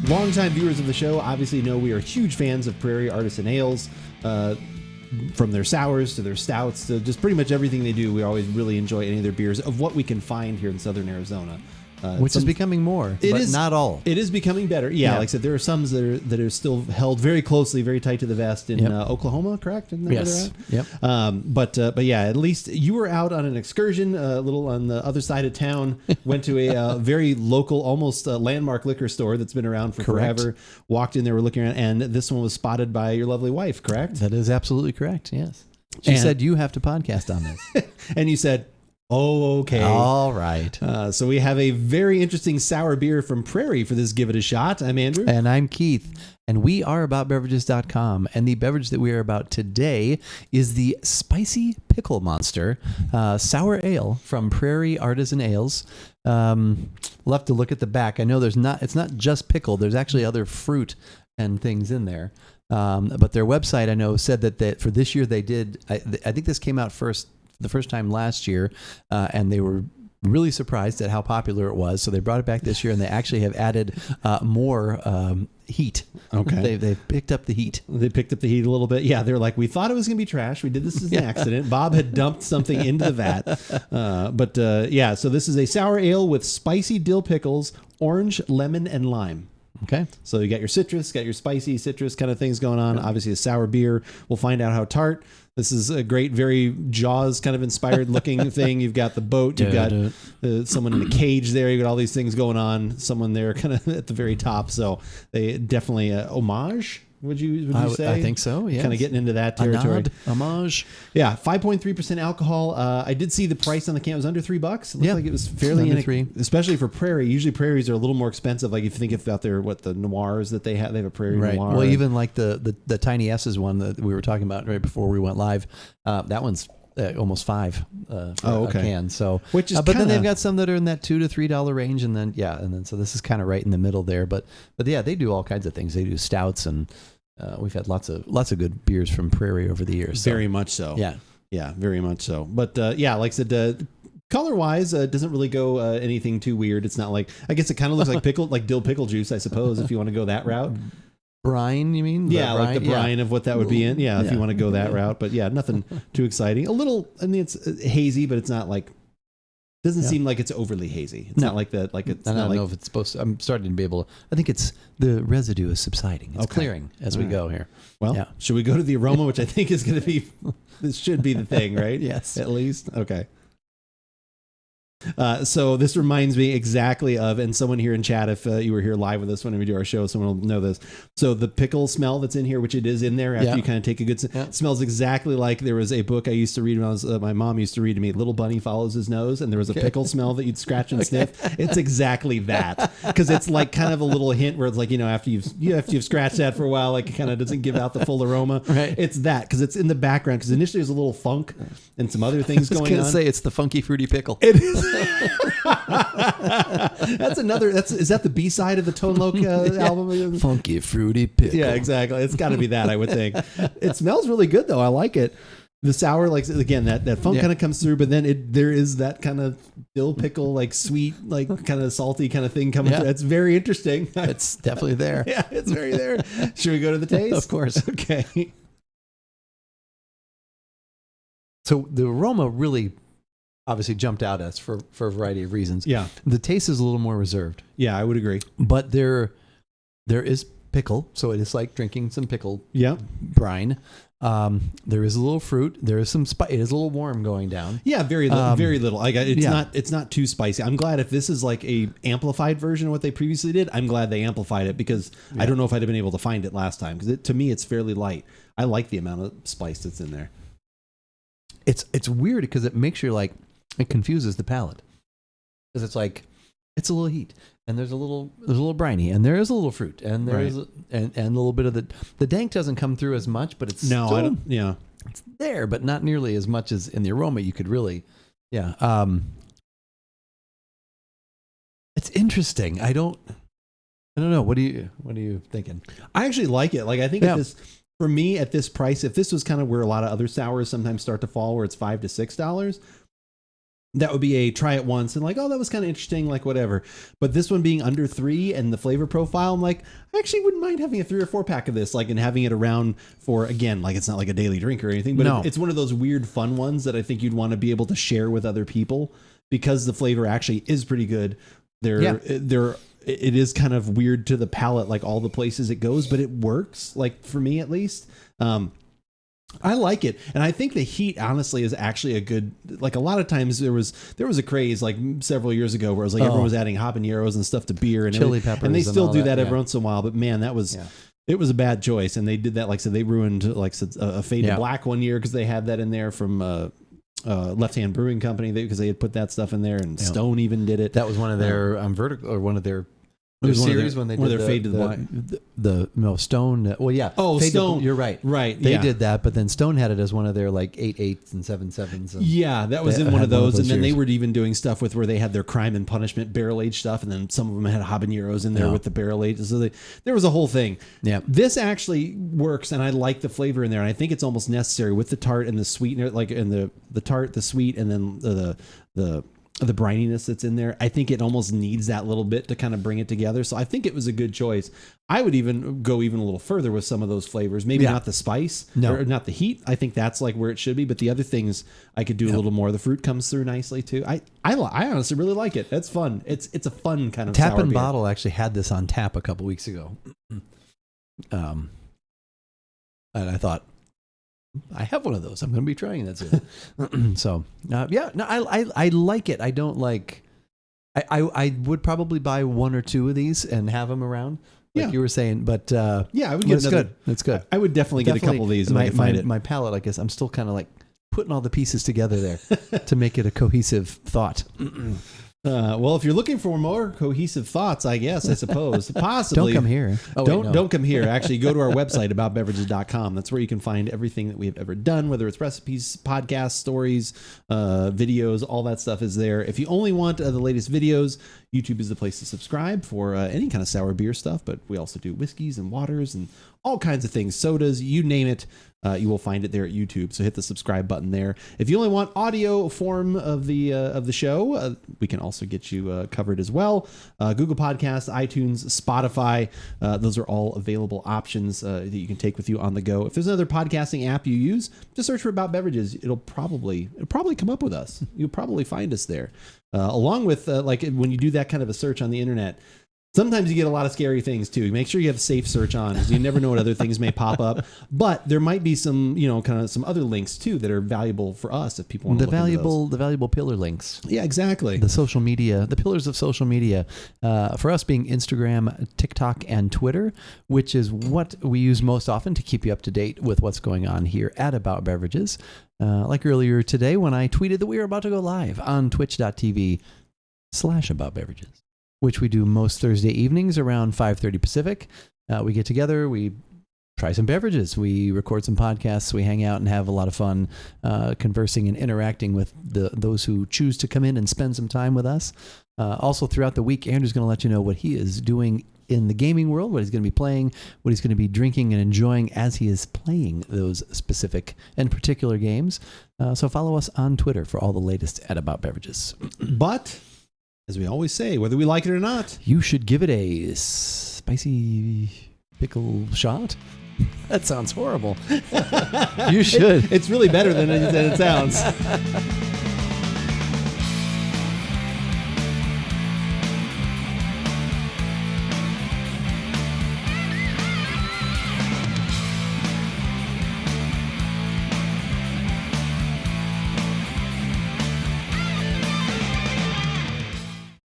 Longtime viewers of the show obviously know we are huge fans of Prairie Artisan ales. From their sours to their stouts to just pretty much everything they do. We always really enjoy any of their beers of what we can find here in Southern Arizona. Which is becoming more, but not all. It is becoming better. Yeah, like I said, there are some that are still held very closely, very tight to the vest in Oklahoma, correct? Isn't that yes. Yep. But yeah, at least you were out on an excursion, a little on the other side of town. Went to a very local, almost landmark liquor store that's been around for forever. Walked in there, were looking around, and this one was spotted by your lovely wife, correct? That is absolutely correct. Yes. She said you have to podcast on this, and you said, oh, okay. All right. So we have a very interesting sour beer from Prairie for this Give It a Shot. I'm Andrew. And I'm Keith. And we are AboutBeverages.com. And the beverage that we are about today is the Spicy Pickle Monster Sour Ale from Prairie Artisan Ales. We'll have to look at the back. I know it's not just pickle. There's actually other fruit and things in there. But their website, I know, said that for this year they did, I think this came out the first time last year, and they were really surprised at how popular it was. So they brought it back this year, and they actually have added more heat. Okay. They've picked up the heat. They picked up the heat a little bit. Yeah, they're like, we thought it was going to be trash. We did this as an accident. Bob had dumped something into the vat. Yeah, so this is a sour ale with spicy dill pickles, orange, lemon, and lime. Okay. So you got your citrus, got your spicy citrus kind of things going on. Obviously a sour beer. We'll find out how tart. This is a great, very Jaws kind of inspired looking thing. You've got the boat. You've got someone in a cage there. You've got all these things going on. Someone there kind of at the very top. So they definitely homage. Would you say? I think so, yeah. Kind of getting into that territory. Homage. Yeah, 5.3% alcohol. I did see the price on the can. It was under $3. It looked like it was fairly under $3. Especially for Prairie. Usually Prairies are a little more expensive. Like if you think about the noirs that they have a Prairie Noir. Well, even like the Tiny S's one that we were talking about right before we went live, that one's almost $5 for a can. So, which is but then they've got some that are in that $2 to $3 range, and then so this is kind of right in the middle there. But yeah, they do all kinds of things. They do stouts, and we've had lots of good beers from Prairie over the years. So. Very much so. Yeah, very much so. But yeah, like I said, color wise, doesn't really go anything too weird. It's not like, I guess it kind of looks like dill pickle juice, I suppose, if you want to go that route. Brine, you mean? Like the brine of what that would be in. Yeah, if you want to go that route. But yeah, nothing too exciting. A little, I mean, it's hazy, but it's not like, doesn't seem like it's overly hazy. It's not like that. Like it's. I don't know if it's supposed to. I'm starting to be able to. I think it's the residue is subsiding. It's clearing as we go here. Well, should we go to the aroma, which I think is going to be, this should be the thing, right? Yes. At least. Okay. So this reminds me exactly of, and someone here in chat, if you were here live with us when we do our show, someone will know this. So the pickle smell that's in here, which it is in there after you kind of take a good, smells exactly like there was a book I used to read when I was, my mom used to read to me, Little Bunny Follows His Nose, and there was a pickle smell that you'd scratch and sniff. It's exactly that, because it's like kind of a little hint where it's like, after you've scratched that for a while, like it kind of doesn't give out the full aroma. Right. It's that, because it's in the background, because initially there's a little funk and some other things going on. I was going to say it's the funky fruity pickle. It is. That's another. Is that the B-side of the Tone Loc album? Funky fruity pickle. Yeah, exactly. It's got to be that, I would think. It smells really good though. I like it. The sour, like again, that funk kind of comes through, but then there is that kind of dill pickle, like sweet, like kind of salty kind of thing coming through. It's very interesting. It's definitely there. Yeah, it's very there. Should we go to the taste? Of course. Okay. So the aroma really obviously jumped out at us for a variety of reasons. Yeah. The taste is a little more reserved. Yeah, I would agree. But there is pickle, so it is like drinking some pickle brine. There is a little fruit. There is some spice. It is a little warm going down. Yeah, very little. Very little. It's not too spicy. I'm glad if this is like a amplified version of what they previously did. I'm glad they amplified it, because I don't know if I'd have been able to find it last time, because to me it's fairly light. I like the amount of spice that's in there. It's weird because it makes you like, it confuses the palate, because it's like, it's a little heat, and there's a little briny, and there is a little fruit, and there is and a little bit of the dank doesn't come through as much, but it's it's there, but not nearly as much as in the aroma. You could really, it's interesting. I don't know. What are you thinking? I actually like it. Like, I think for me at this price, if this was kind of where a lot of other sours sometimes start to fall, where it's $5 to $6. that would be a try it once and like, oh, that was kind of interesting, like whatever. But this one being under 3 and the flavor profile, I'm like, I actually wouldn't mind having a 3 or 4 pack of this, like, and having it around for, again, like it's not like a daily drink or anything, but it's one of those weird fun ones that I think you'd want to be able to share with other people because the flavor actually is pretty good. It is kind of weird to the palate, like all the places it goes, but it works, like for me at least. I like it, and I think the heat honestly is actually a good. Like a lot of times there was a craze like several years ago where it was like everyone was adding habaneros and stuff to beer and chili peppers, and they still do that every once in a while. But man, that was it was a bad choice, and they did that. Like I said, they ruined like a Fade to Black one year because they had that in there from Left Hand Brewing Company because they had put that stuff in there, and Stone even did it. That was one of their vertical or one of their. It was series when they did Fade to Black. Stone. Well, yeah. Oh, Stone. You're right. Right. They did that, but then Stone had it as one of their like 8/8s and 7/7s. Yeah, that was in one of those. And then they were even doing stuff with where they had their Crime and Punishment barrel aged stuff, and then some of them had habaneros in there with the barrel aged. So there was a whole thing. Yeah. This actually works, and I like the flavor in there, and I think it's almost necessary with the tart and the sweetener, like in the tart, the sweet, and then the brininess that's in there. I think it almost needs that little bit to kind of bring it together. So I think it was a good choice. I would even go a little further with some of those flavors. Maybe not the spice or not the heat. I think that's like where it should be. But the other things I could do a little more. The fruit comes through nicely too. I honestly really like it. That's fun. It's a fun kind of Tap sour and beer. Bottle actually had this on tap a couple weeks ago. And I thought, I have one of those. I'm going to be trying that soon. So, I like it. I don't like. I would probably buy 1 or 2 of these and have them around, like you were saying. But I would get another. Good. It's good. I would definitely get a couple of these if I could find it. My palate, I guess, I'm still kind of like putting all the pieces together there to make it a cohesive thought. Well, if you're looking for more cohesive thoughts, I suppose, possibly. Don't come here. Don't come here. Actually, go to our website, AboutBeverages.com. That's where you can find everything that we have ever done, whether it's recipes, podcasts, stories, videos, all that stuff is there. If you only want the latest videos, YouTube is the place to subscribe for any kind of sour beer stuff, but we also do whiskeys and waters and all kinds of things, sodas, you name it. You will find it there at YouTube. So hit the subscribe button there. If you only want audio form of the show, we can also get you covered as well. Google Podcasts, iTunes, Spotify. Those are all available options that you can take with you on the go. If there's another podcasting app you use, just search for About Beverages. It'll probably come up with us. You'll probably find us there. Along with like when you do that kind of a search on the internet, sometimes you get a lot of scary things too. Make sure you have safe search on because you never know what other things may pop up. But there might be some, kind of some other links too that are valuable for us if people want to look into those. The valuable pillar links. Yeah, exactly. The social media, the pillars of social media. For us being Instagram, TikTok, and Twitter, which is what we use most often to keep you up to date with what's going on here at About Beverages. Like earlier today when I tweeted that we were about to go live on twitch.tv/AboutBeverages. Which we do most Thursday evenings around 5:30 Pacific. We get together, we try some beverages, we record some podcasts, we hang out and have a lot of fun conversing and interacting with those who choose to come in and spend some time with us. Also throughout the week, Andrew's going to let you know what he is doing in the gaming world, what he's going to be playing, what he's going to be drinking and enjoying as he is playing those specific and particular games. So follow us on Twitter for all the latest at About Beverages. But as we always say, whether we like it or not, you should give it a spicy pickle shot. That sounds horrible. You should. It's really better than it sounds.